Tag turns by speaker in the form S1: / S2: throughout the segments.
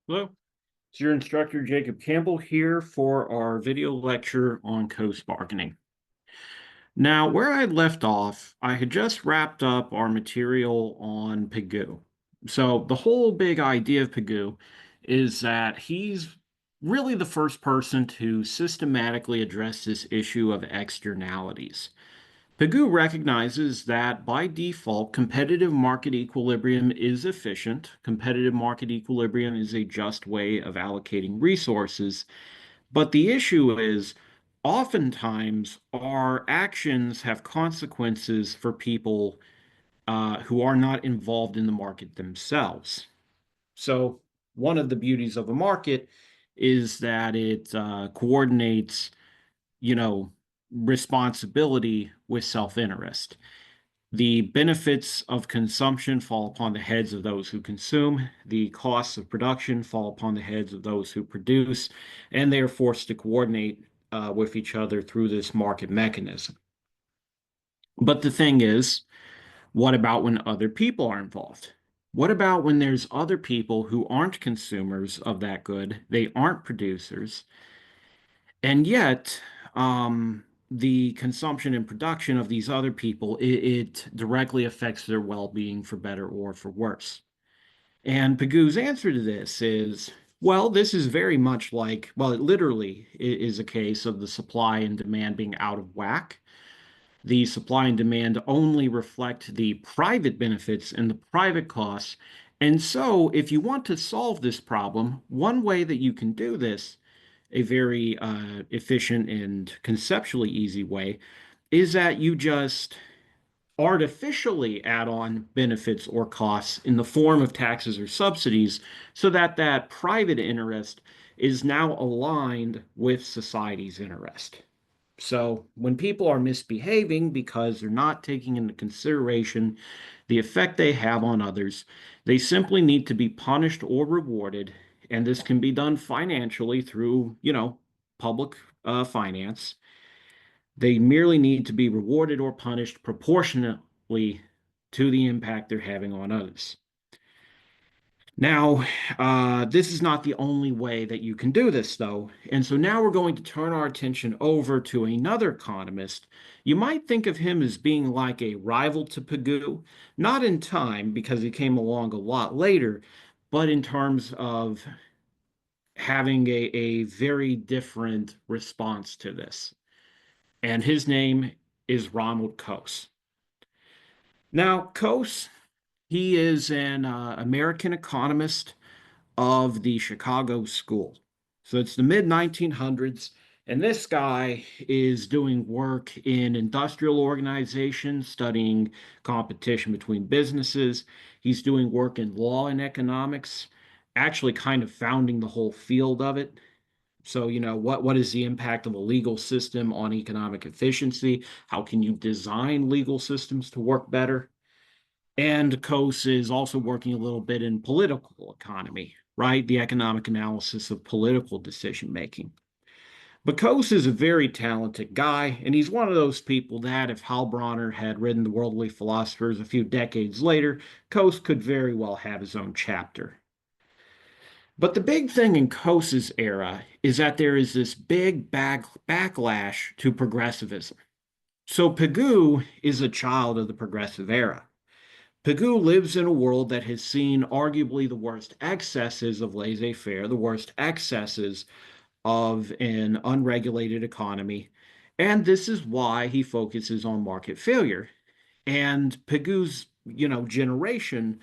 S1: Hello, it's your instructor Jacob Campbell here for our video lecture on Coase bargaining. Now, where I left off, I had just wrapped up our material on Pigou. So the whole big idea of Pigou is that he's really the first person to systematically address this issue of externalities. Pigou recognizes that by default, competitive market equilibrium is efficient. Competitive market equilibrium is a just way of allocating resources. But the issue is, oftentimes, our actions have consequences for people who are not involved in the market themselves. So, one of the beauties of a market is that it coordinates, you know, responsibility with self-interest. The benefits of consumption fall upon the heads of those who consume. The costs of production fall upon the heads of those who produce, and they are forced to coordinate with each other through this market mechanism. But the thing is, what about when other people are involved? What about when there's other people who aren't consumers of that good? They aren't producers, and yet, the consumption and production of these other people, it directly affects their well-being for better or for worse. And Pagoo's answer to this is, well, this is very much like, well, it literally is a case of the supply and demand being out of whack. The supply and demand only reflect the private benefits and the private costs. And so, if you want to solve this problem, one way that you can do this, a very efficient and conceptually easy way, is that you just artificially add on benefits or costs in the form of taxes or subsidies so that that private interest is now aligned with society's interest. So when people are misbehaving because they're not taking into consideration the effect they have on others, they simply need to be punished or rewarded. And this can be done financially through, public finance. They merely need to be rewarded or punished proportionately to the impact they're having on others. Now, this is not the only way that you can do this, though. And so now we're going to turn our attention over to another economist. You might think of him as being like a rival to Pigou, not in time because he came along a lot later, but in terms of having a very different response to this. And his name is Ronald Coase. Now, Coase, he is an American economist of the Chicago School. So it's the mid 1900s, and this guy is doing work in industrial organizations, studying competition between businesses. He's doing work in law and economics, actually kind of founding the whole field of it. So, what is the impact of a legal system on economic efficiency? How can you design legal systems to work better? And Coase is also working a little bit in political economy, right? The economic analysis of political decision making. But Coase is a very talented guy, and he's one of those people that if Heilbronner had written The Worldly Philosophers a few decades later, Coase could very well have his own chapter. But the big thing in Coase's era is that there is this big backlash to progressivism. So Pigou is a child of the progressive era. Pigou lives in a world that has seen arguably the worst excesses of laissez-faire, the worst excesses of an unregulated economy, and this is why he focuses on market failure. And Pigou's, generation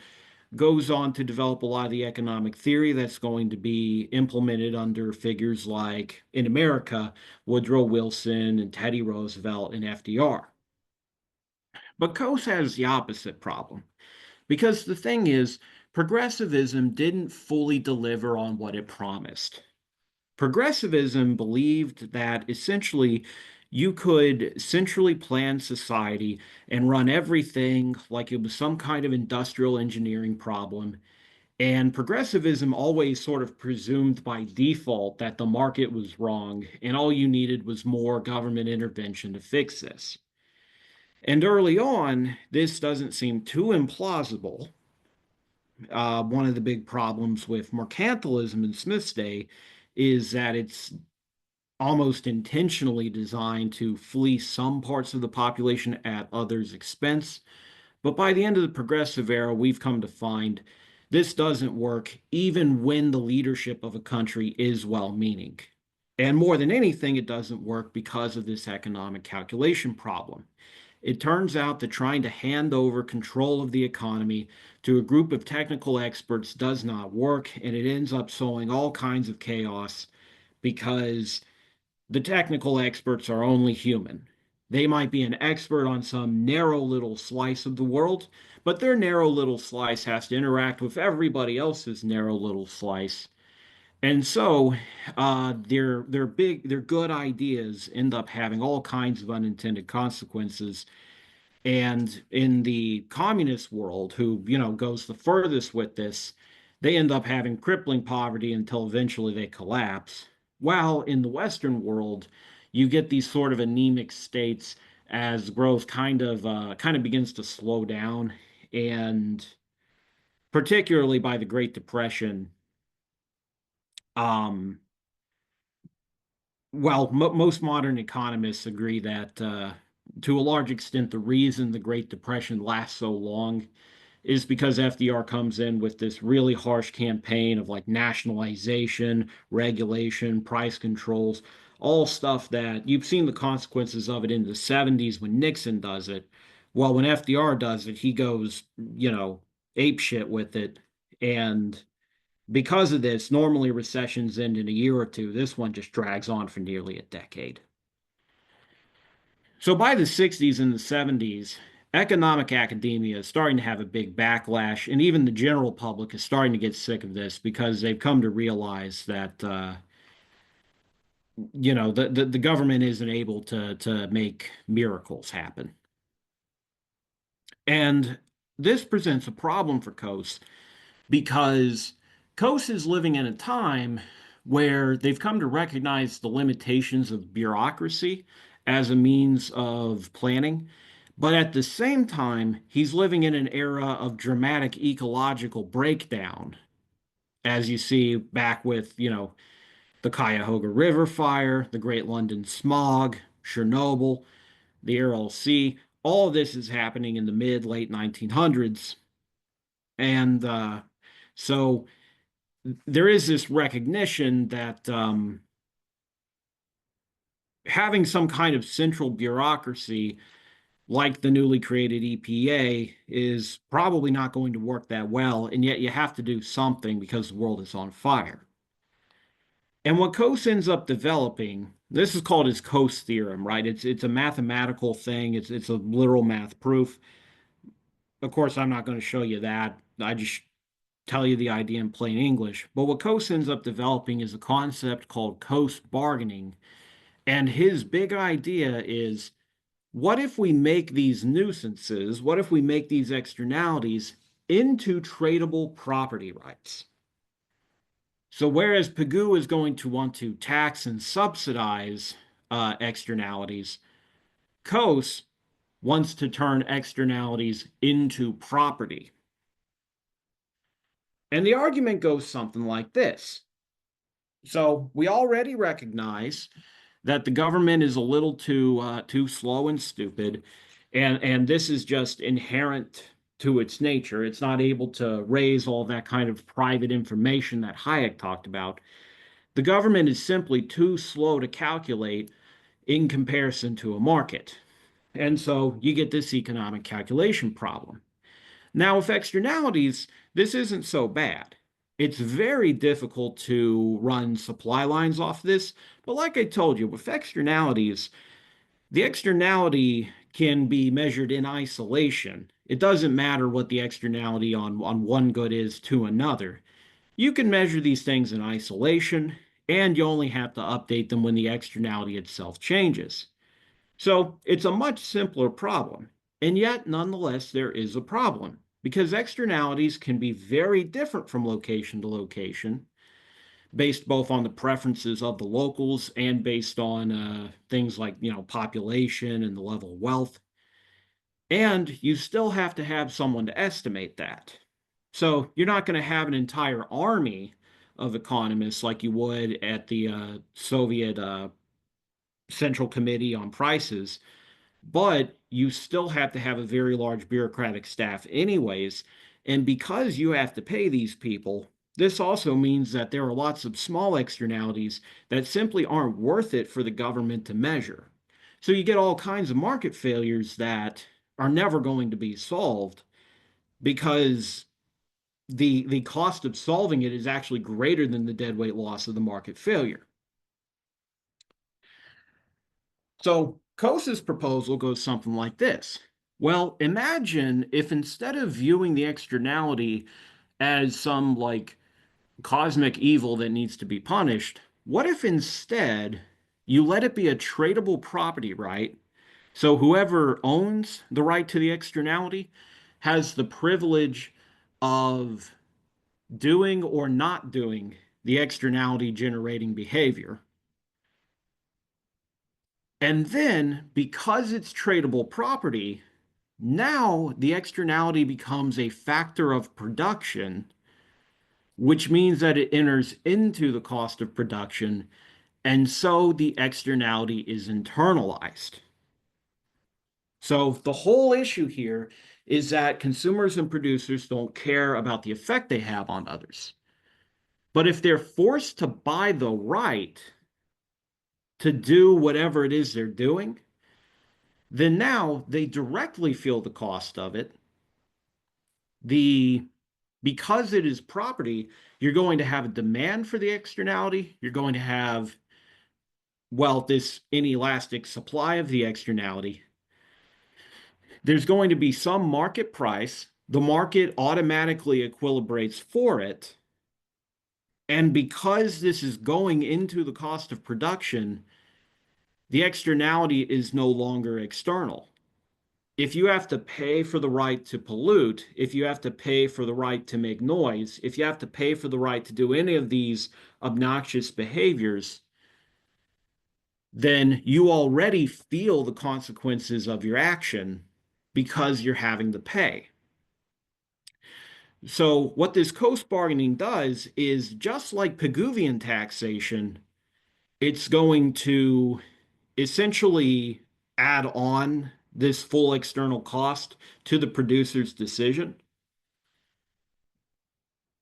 S1: goes on to develop a lot of the economic theory that's going to be implemented under figures like, in America, Woodrow Wilson and Teddy Roosevelt and FDR. But Coase has the opposite problem. Because the thing is, progressivism didn't fully deliver on what it promised. Progressivism believed that essentially you could centrally plan society and run everything like it was some kind of industrial engineering problem. And progressivism always sort of presumed by default that the market was wrong and all you needed was more government intervention to fix this. And early on, this doesn't seem too implausible. one of the big problems with mercantilism in Smith's day is that it's almost intentionally designed to fleece some parts of the population at others' expense. But by the end of the progressive era, we've come to find this doesn't work even when the leadership of a country is well-meaning. And more than anything, it doesn't work because of this economic calculation problem. It turns out that trying to hand over control of the economy to a group of technical experts does not work, and it ends up sowing all kinds of chaos because the technical experts are only human. They might be an expert on some narrow little slice of the world, but their narrow little slice has to interact with everybody else's narrow little slice. And so their good ideas end up having all kinds of unintended consequences. And in the communist world, who, goes the furthest with this, they end up having crippling poverty until eventually they collapse. While in the Western world, you get these sort of anemic states as growth kind of begins to slow down, and particularly by the Great Depression, um, well, most modern economists agree that to a large extent, the reason the Great Depression lasts so long is because FDR comes in with this really harsh campaign of like nationalization, regulation, price controls, all stuff that you've seen the consequences of it in the 70s when Nixon does it. Well, when FDR does it, he goes, ape shit with it. And because of this, normally recessions end in a year or two. This one just drags on for nearly a decade. So by the 60s and the 70s, economic academia is starting to have a big backlash, and even the general public is starting to get sick of this because they've come to realize that the government isn't able to make miracles happen. And this presents a problem for Coase because Coase is living in a time where they've come to recognize the limitations of bureaucracy as a means of planning. But at the same time, he's living in an era of dramatic ecological breakdown, as you see back with, the Cuyahoga River fire, the Great London Smog, Chernobyl, the Aral Sea. All of this is happening in the late 1900s. And so there is this recognition that having some kind of central bureaucracy like the newly created EPA is probably not going to work that well, and yet you have to do something because the world is on fire. And what Coase ends up developing, this is called his Coase theorem, right? It's a mathematical thing. It's a literal math proof. Of course, I'm not going to show you that. I just tell you the idea in plain English. But what Coase ends up developing is a concept called Coase bargaining. And his big idea is, what if we make these nuisances, what if we make these externalities into tradable property rights? So whereas Pigou is going to want to tax and subsidize externalities, Coase wants to turn externalities into property. And the argument goes something like this. So we already recognize that the government is a little too slow and stupid, and this is just inherent to its nature. It's not able to raise all that kind of private information that Hayek talked about. The government is simply too slow to calculate in comparison to a market. And so you get this economic calculation problem. Now, with externalities, this isn't so bad. It's very difficult to run supply lines off this, but like I told you, with externalities, the externality can be measured in isolation. It doesn't matter what the externality on one good is to another. You can measure these things in isolation, and you only have to update them when the externality itself changes. So it's a much simpler problem. And yet, nonetheless, there is a problem because externalities can be very different from location to location, based both on the preferences of the locals and based on things like, population and the level of wealth. And you still have to have someone to estimate that. So you're not going to have an entire army of economists like you would at the Soviet Central Committee on Prices, but you still have to have a very large bureaucratic staff anyways. And because you have to pay these people, this also means that there are lots of small externalities that simply aren't worth it for the government to measure. So you get all kinds of market failures that are never going to be solved because the cost of solving it is actually greater than the deadweight loss of the market failure. So Coase's proposal goes something like this. Well, imagine if instead of viewing the externality as some like cosmic evil that needs to be punished, what if instead you let it be a tradable property right? So whoever owns the right to the externality has the privilege of doing or not doing the externality generating behavior. And then, because it's tradable property, now the externality becomes a factor of production, which means that it enters into the cost of production, and so the externality is internalized. So the whole issue here is that consumers and producers don't care about the effect they have on others. But if they're forced to buy the right to do whatever it is they're doing, then now they directly feel the cost of it. The Because it is property, you're going to have a demand for the externality. You're going to have, well, this inelastic supply of the externality. There's going to be some market price. The market automatically equilibrates for it. And because this is going into the cost of production, the externality is no longer external. If you have to pay for the right to pollute, if you have to pay for the right to make noise, if you have to pay for the right to do any of these obnoxious behaviors, then you already feel the consequences of your action because you're having to pay. So what this Coase bargaining does is just like Pigouvian taxation, it's going to essentially add on this full external cost to the producer's decision.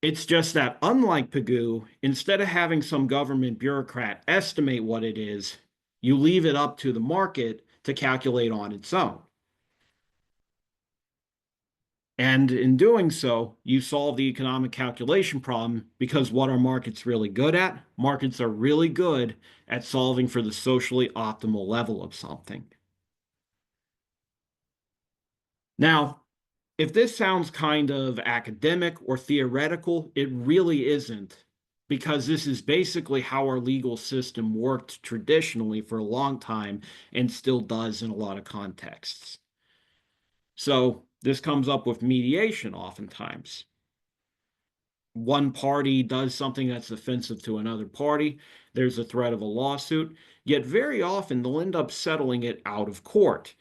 S1: It's just that, unlike Pigou, instead of having some government bureaucrat estimate what it is, you leave it up to the market to calculate on its own. And in doing so, you solve the economic calculation problem because what are markets really good at? Markets are really good at solving for the socially optimal level of something. Now, if this sounds kind of academic or theoretical, it really isn't, because this is basically how our legal system worked traditionally for a long time and still does in a lot of contexts. So this comes up with mediation oftentimes. One party does something that's offensive to another party, there's a threat of a lawsuit, yet very often they'll end up settling it out of court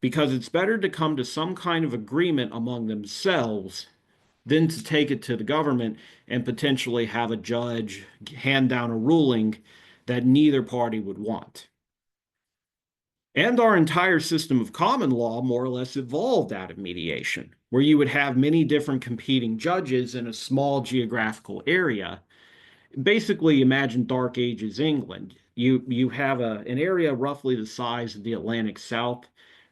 S1: because it's better to come to some kind of agreement among themselves than to take it to the government and potentially have a judge hand down a ruling that neither party would want. And our entire system of common law more or less evolved out of mediation, where you would have many different competing judges in a small geographical area. Basically, imagine Dark Ages England. You have an area roughly the size of the Atlantic South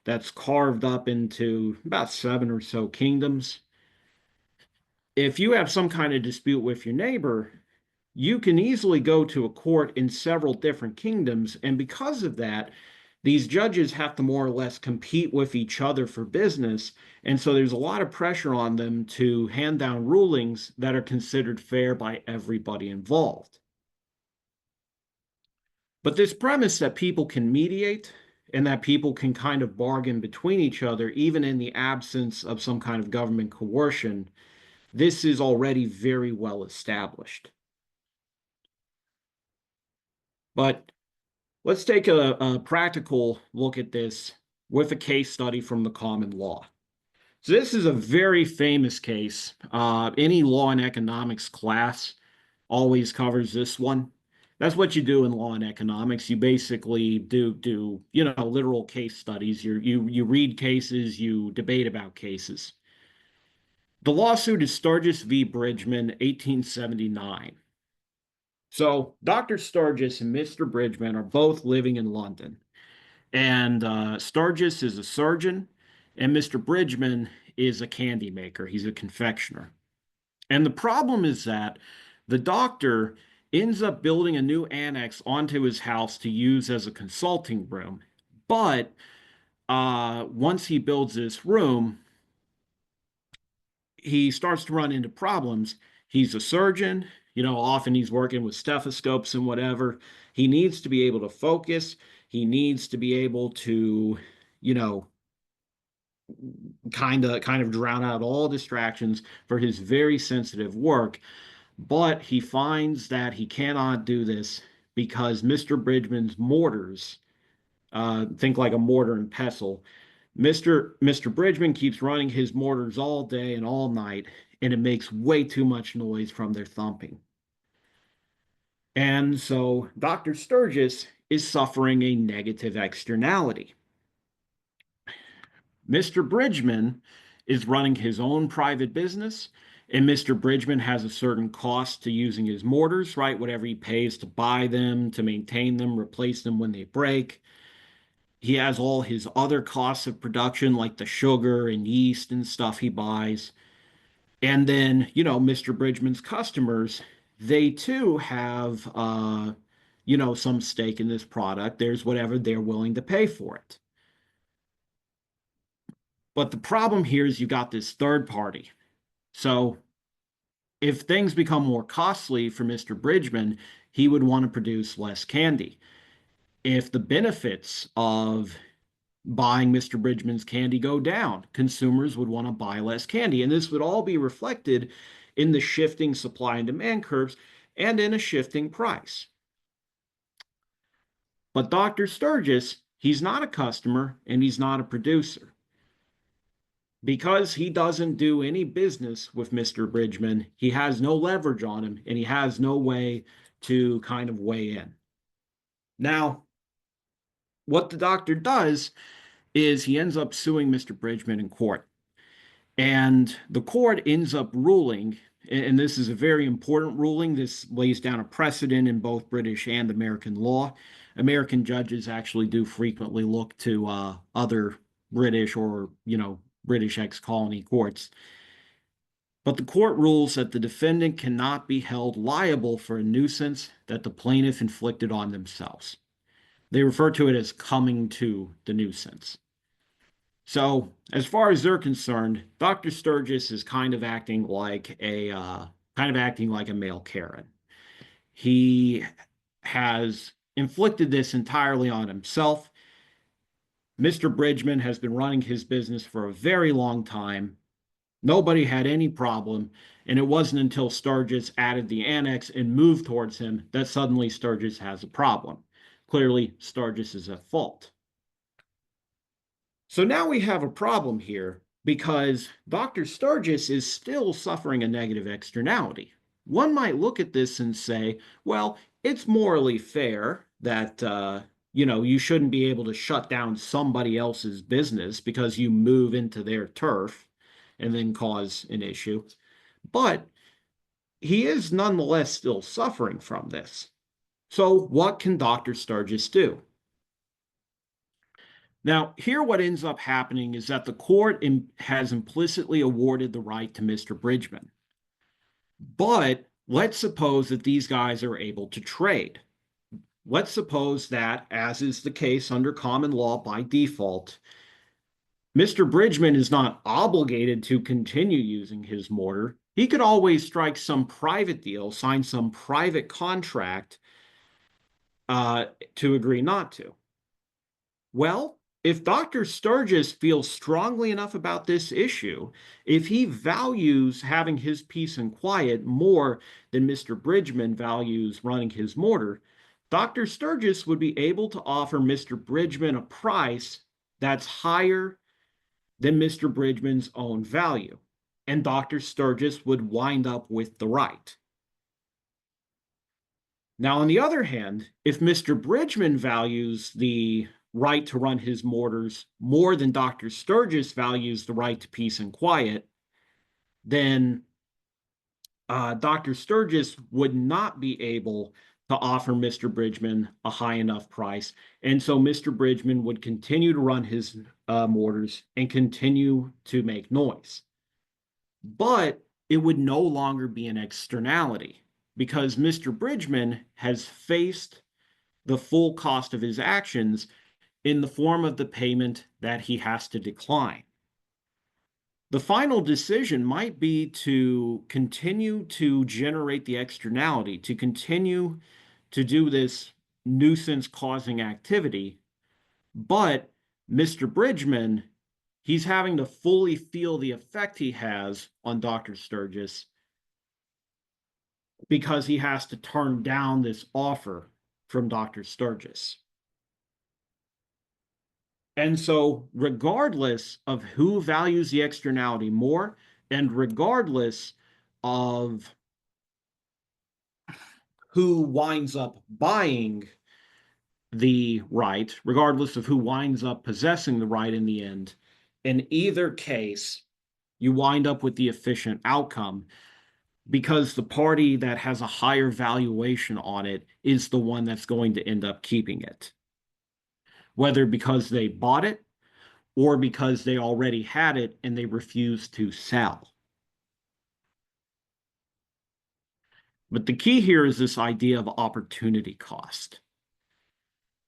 S1: that's carved up into about 7 or so kingdoms. If you have some kind of dispute with your neighbor, you can easily go to a court in several different kingdoms, and because of that, these judges have to more or less compete with each other for business, and so there's a lot of pressure on them to hand down rulings that are considered fair by everybody involved. But this premise that people can mediate and that people can kind of bargain between each other, even in the absence of some kind of government coercion, this is already very well established. But let's take a practical look at this with a case study from the common law. So this is a very famous case. Any law and economics class always covers this one. That's what you do in law and economics. You basically do literal case studies. You read cases, you debate about cases. The lawsuit is Sturgis v. Bridgman, 1879. So Dr. Sturgis and Mr. Bridgman are both living in London. And Sturgis is a surgeon, and Mr. Bridgman is a candy maker. He's a confectioner. And the problem is that the doctor ends up building a new annex onto his house to use as a consulting room. But once he builds this room, he starts to run into problems. He's a surgeon, often he's working with stethoscopes and whatever. He needs to be able to focus. He needs to be able to, you know, kind of drown out all distractions for his very sensitive work. But he finds that he cannot do this because Mr. Bridgman's mortars, think like a mortar and pestle, Mr. Bridgman keeps running his mortars all day and all night, and it makes way too much noise from their thumping. And so Dr. Sturgis is suffering a negative externality. Mr. Bridgman is running his own private business, and Mr. Bridgman has a certain cost to using his mortars, right? Whatever he pays to buy them, to maintain them, replace them when they break. He has all his other costs of production, like the sugar and yeast and stuff he buys. And then, Mr. Bridgman's customers, they too have, some stake in this product. There's whatever they're willing to pay for it. But the problem here is you got this third party. So if things become more costly for Mr. Bridgman, he would want to produce less candy. If the benefits of buying Mr. Bridgman's candy go down, consumers would want to buy less candy. And this would all be reflected in the shifting supply and demand curves and in a shifting price. But Dr. Sturgis, he's not a customer and he's not a producer. Because he doesn't do any business with Mr. Bridgman, he has no leverage on him and he has no way to kind of weigh in. Now, what the doctor does is he ends up suing Mr. Bridgman in court. And the court ends up ruling, and this is a very important ruling. This lays down a precedent in both British and American law. American judges actually do frequently look to other British or, British ex-colony courts. But the court rules that the defendant cannot be held liable for a nuisance that the plaintiff inflicted on themselves. They refer to it as coming to the nuisance. So, as far as they're concerned, Dr. Sturgis is kind of acting like a male Karen. He has inflicted this entirely on himself. Mr. Bridgman has been running his business for a very long time. Nobody had any problem, and it wasn't until Sturgis added the annex and moved towards him that suddenly Sturgis has a problem. Clearly, Sturgis is at fault. So now we have a problem here because Dr. Sturgis is still suffering a negative externality. One might look at this and say, well, it's morally fair that, you shouldn't be able to shut down somebody else's business because you move into their turf and then cause an issue. But he is nonetheless still suffering from this. So what can Dr. Sturgis do? Now, here what ends up happening is that the court has implicitly awarded the right to Mr. Bridgman. But let's suppose that these guys are able to trade. Let's suppose that, as is the case under common law by default, Mr. Bridgman is not obligated to continue using his mortar. He could always strike some private deal, sign some private contract to agree not to. Well, if Dr. Sturgis feels strongly enough about this issue, if he values having his peace and quiet more than Mr. Bridgman values running his mortar, Dr. Sturgis would be able to offer Mr. Bridgman a price that's higher than Mr. Bridgman's own value, and Dr. Sturgis would wind up with the right. Now, on the other hand, if Mr. Bridgman values the right to run his mortars more than Dr. Sturgis values the right to peace and quiet, then Dr. Sturgis would not be able to offer Mr. Bridgman a high enough price. And so Mr. Bridgman would continue to run his mortars and continue to make noise. But it would no longer be an externality because Mr. Bridgman has faced the full cost of his actions in the form of the payment that he has to decline. The final decision might be to continue to generate the externality, to continue to do this nuisance causing activity, but Mr. Bridgman, he's having to fully feel the effect he has on Dr. Sturgis because he has to turn down this offer from Dr. Sturgis. And so, regardless of who values the externality more, and regardless of who winds up buying the right, regardless of who winds up possessing the right in the end, in either case, you wind up with the efficient outcome because the party that has a higher valuation on it is the one that's going to end up keeping it. Whether because they bought it or because they already had it and they refused to sell. But the key here is this idea of opportunity cost.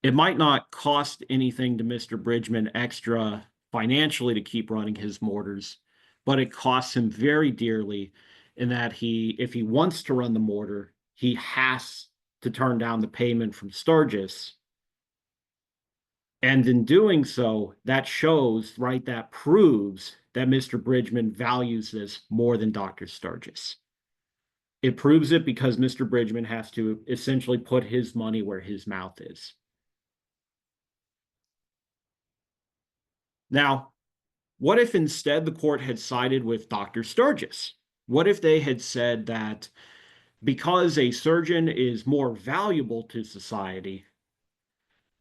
S1: It might not cost anything to Mr. Bridgman extra financially to keep running his mortars, but it costs him very dearly in that if he wants to run the mortar, he has to turn down the payment from Sturgis. And in doing so, that shows, right, that proves that Mr. Bridgman values this more than Dr. Sturgis. It proves it because Mr. Bridgman has to essentially put his money where his mouth is. Now, what if instead the court had sided with Dr. Sturgis? What if they had said that because a surgeon is more valuable to society,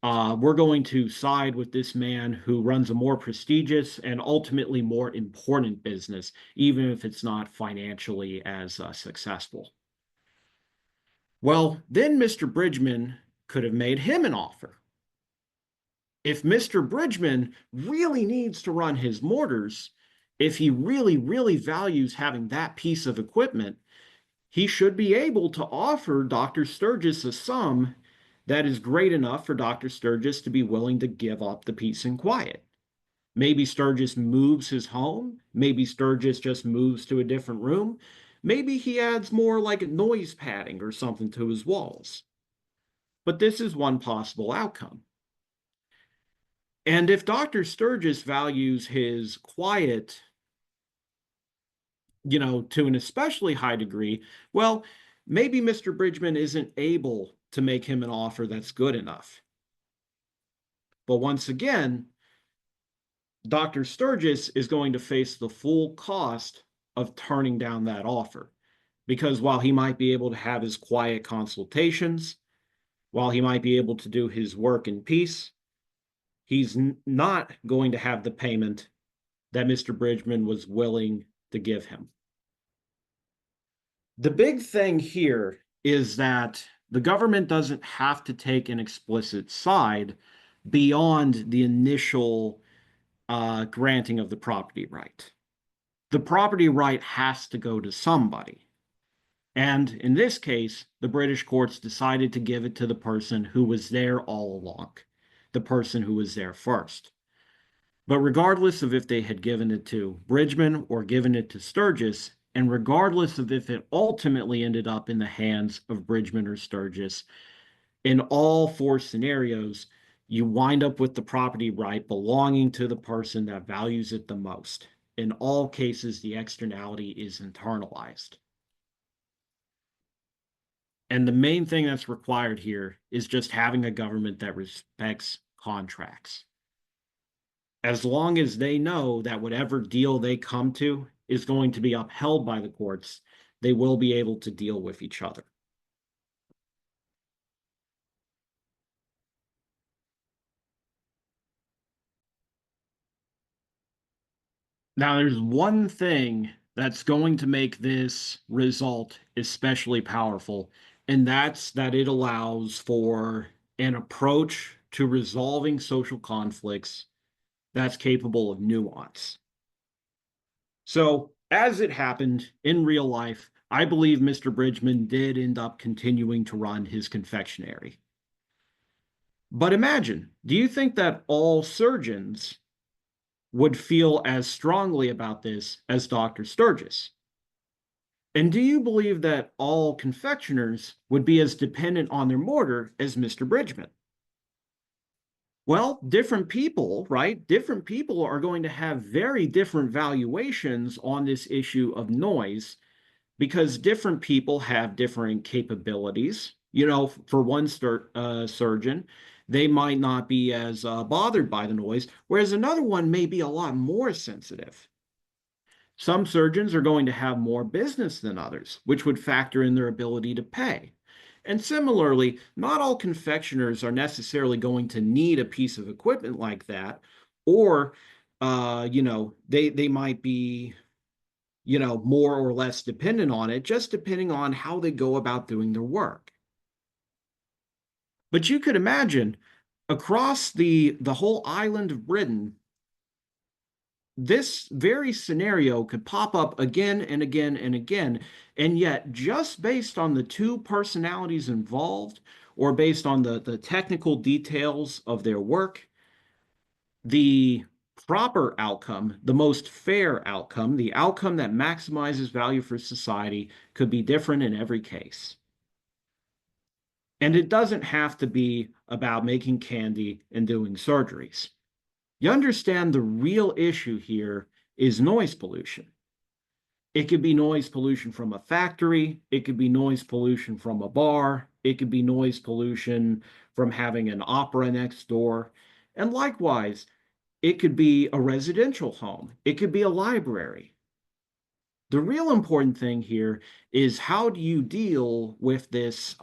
S1: we're going to side with this man who runs a more prestigious and ultimately more important business, even if it's not financially as successful? Well, then Mr. Bridgman could have made him an offer. If Mr. Bridgman really needs to run his mortars, if he really, really values having that piece of equipment, he should be able to offer Dr. Sturgis a sum that is great enough for Dr. Sturgis to be willing to give up the peace and quiet. Maybe Sturgis moves his home. Maybe Sturgis just moves to a different room. Maybe he adds more like noise padding or something to his walls. But this is one possible outcome. And if Dr. Sturgis values his quiet, to an especially high degree, well, maybe Mr. Bridgman isn't able to make him an offer that's good enough. But once again, Dr. Sturgis is going to face the full cost of turning down that offer. Because while he might be able to have his quiet consultations, while he might be able to do his work in peace, he's not going to have the payment that Mr. Bridgman was willing to give him. The big thing here is that the government doesn't have to take an explicit side beyond the initial granting of the property right. The property right has to go to somebody. And in this case, the British courts decided to give it to the person who was there all along, the person who was there first. But regardless of if they had given it to Bridgman or given it to Sturgis, and regardless of if it ultimately ended up in the hands of Bridgman or Sturgis, in all four scenarios, you wind up with the property right belonging to the person that values it the most. In all cases, the externality is internalized. And the main thing that's required here is just having a government that respects contracts. as long as they know that whatever deal they come to is going to be upheld by the courts, they will be able to deal with each other. Now, there's one thing that's going to make this result especially powerful, and that's that it allows for an approach to resolving social conflicts that's capable of nuance. So, as it happened in real life, I believe Mr. Bridgman did end up continuing to run his confectionery. But imagine, do you think that all surgeons would feel as strongly about this as Dr. Sturgis? And do you believe that all confectioners would be as dependent on their mortar as Mr. Bridgman? Well, different people, right? Different people are going to have very different valuations on this issue of noise because different people have different capabilities. You know, for one surgeon, they might not be as bothered by the noise, whereas another one may be a lot more sensitive. Some surgeons are going to have more business than others, which would factor in their ability to pay. And similarly, not all confectioners are necessarily going to need a piece of equipment like that, or they might be more or less dependent on it, just depending on how they go about doing their work. But you could imagine across the whole island of Britain, this very scenario could pop up again and again and again. And yet, just based on the two personalities involved, or based on the technical details of their work, the proper outcome, the most fair outcome, the outcome that maximizes value for society could be different in every case. And it doesn't have to be about making candy and doing surgeries. You understand the real issue here is noise pollution. It could be noise pollution from a factory. It could be noise pollution from a bar. It could be noise pollution from having an opera next door. And likewise, it could be a residential home. It could be a library. The real important thing here is how do you deal with this?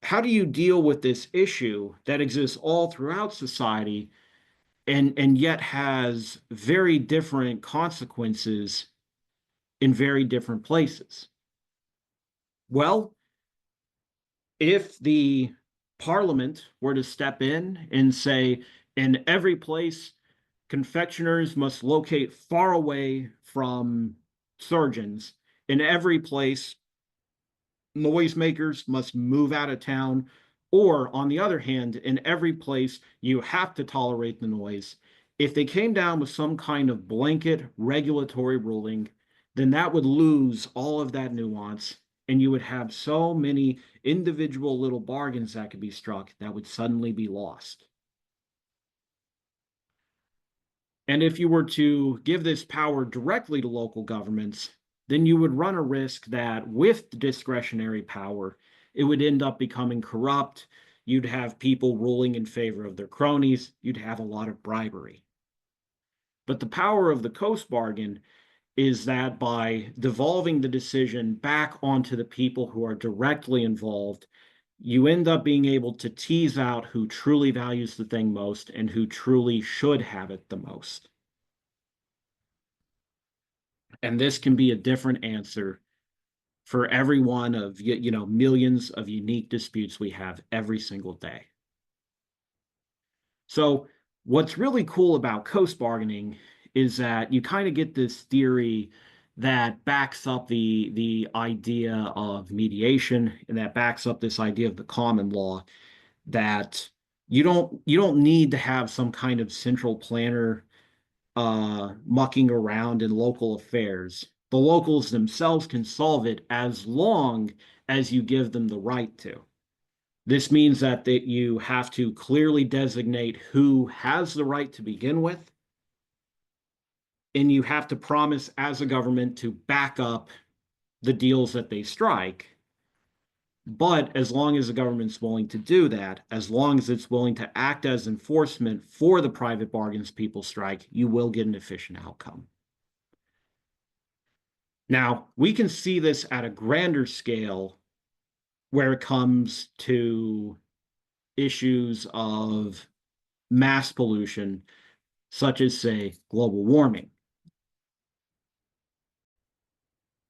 S1: How do you deal with this issue that exists all throughout society and yet has very different consequences in very different places? Well, if the parliament were to step in and say, in every place, confectioners must locate far away from surgeons, in every place, noisemakers must move out of town, or on the other hand, in every place, you have to tolerate the noise. If they came down with some kind of blanket regulatory ruling, then that would lose all of that nuance, and you would have so many individual little bargains that could be struck that would suddenly be lost. And if you were to give this power directly to local governments, then you would run a risk that with discretionary power, it would end up becoming corrupt. You'd have people ruling in favor of their cronies. You'd have a lot of bribery. But the power of the Coase bargain is that by devolving the decision back onto the people who are directly involved, you end up being able to tease out who truly values the thing most and who truly should have it the most. And this can be a different answer for every one of millions of unique disputes we have every single day. So what's really cool about Coase bargaining is that you kind of get this theory that backs up the idea of mediation and that backs up this idea of the common law, that you don't need to have some kind of central planner mucking around in local affairs. The locals themselves can solve it as long as you give them the right to. This means that you have to clearly designate who has the right to begin with, and you have to promise as a government to back up the deals that they strike. But as long as the government's willing to do that, as long as it's willing to act as enforcement for the private bargains people strike, you will get an efficient outcome. Now, we can see this at a grander scale where it comes to issues of mass pollution, such as, say, global warming.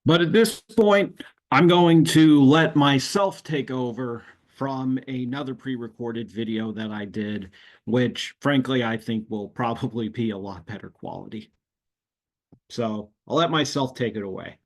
S1: But at this point, I'm going to let myself take over from another pre-recorded video that I did, which frankly, I think will probably be a lot better quality. So I'll let myself take it away.